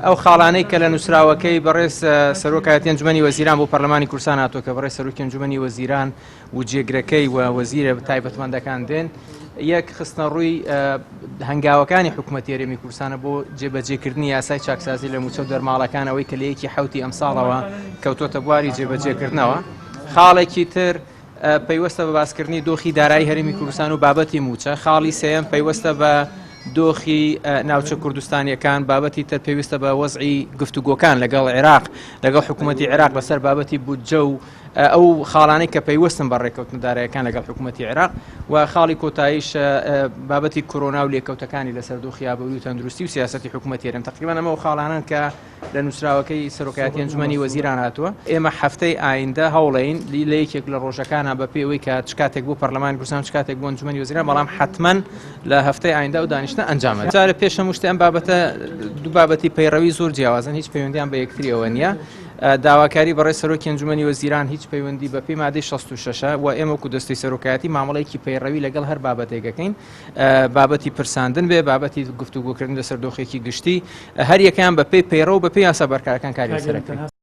ئەو خاڵانەی کە لە نووسراوەکەی بەڕێز سەرۆکایەتی ئەنجومەنی وەزیران بۆ پەرلەمانی کورسان هاتووە کە بەڕێز سەرۆکی ئەنجومەنی وەزیران و جێگرەکەی و وەزیرە تایبەتمەندەکان دێن، یەک خستنە ڕووی هەنگاوەکانی حکوومەتی هەرێمی کوردستانە بۆ جێبەجێکردنی یاسای چاکسازی لە موچە و دەرماڵەکانەوەی کە لە یەکی حوتی ئەمساڵەوە کەوتۆتە بواری جێبەجێکردنەوە. خاڵێکی تر پەیوەستە بە باسکردنی دۆخی دارایی هەرێمی کوردستان و بابەتی موچە. خاڵی سێیەم پەیوەستە بە دۆخی ناوچە کوردستانیەکان، بابەتی تر پێویستە بە وەزعی گفتوگۆکان لەگەڵ عێراق لەگەڵ حکوومەتی عێراق بەسەر بابەتی بودجە و ئەو خاڵانەی کە پەیوەستن بە ڕێکەوتنەدارایەکان لەگەڵ حکوومەتی عێراق، و خاڵی کۆتاییش بابەتی کۆرۆنا و لێکەوتەکانی لەسەر دۆخی ئابووری و تەندروستی و سیاسەتی حکوومەتی هەرێم. تقریبان ئەمە و خاڵانن کە لە نووسراوەکەی سەرۆکایەتی ئەنجومەنی وەزیران هاتووە. ئێمە هەفتەی ئایندە هەوڵین لە یەکێک لە ڕۆژەکانە بە پێوەی کە چ کاتێک بۆ پەرلەمانی کوردستان چ کاتێک بۆ ئەنجومەنی وەزیران، بەڵام حتمەن لە هەفتەی ئایندە و دانیشتە ئەنجامە. جارە پێشەم شتێ ئەم بابەتە دوو بابەتی پەیڕەوی زۆر جیاوازن، هیچ پەیوەندیان بە یەکتریەوە نییە. داواکاری بەڕێز سەرۆکی ئەنجومەنی وەزیران هیچ پەیوەندی بە پێی مادەی 66 و ئێمە وەکو دەستەی سەرۆکایەتی مامەڵەیەکی پەیڕەوی لەگەڵ هەر بابەتێکەکەین، بابەتی پرساندن بێ، بابەتی گفتوگۆکردن لەسەر دۆخێکی گشتی، هەر یەکیان بە پێی پەیڕەو و بە پێی یاسا بەرکارەکان کاری لەسەر دەکەین.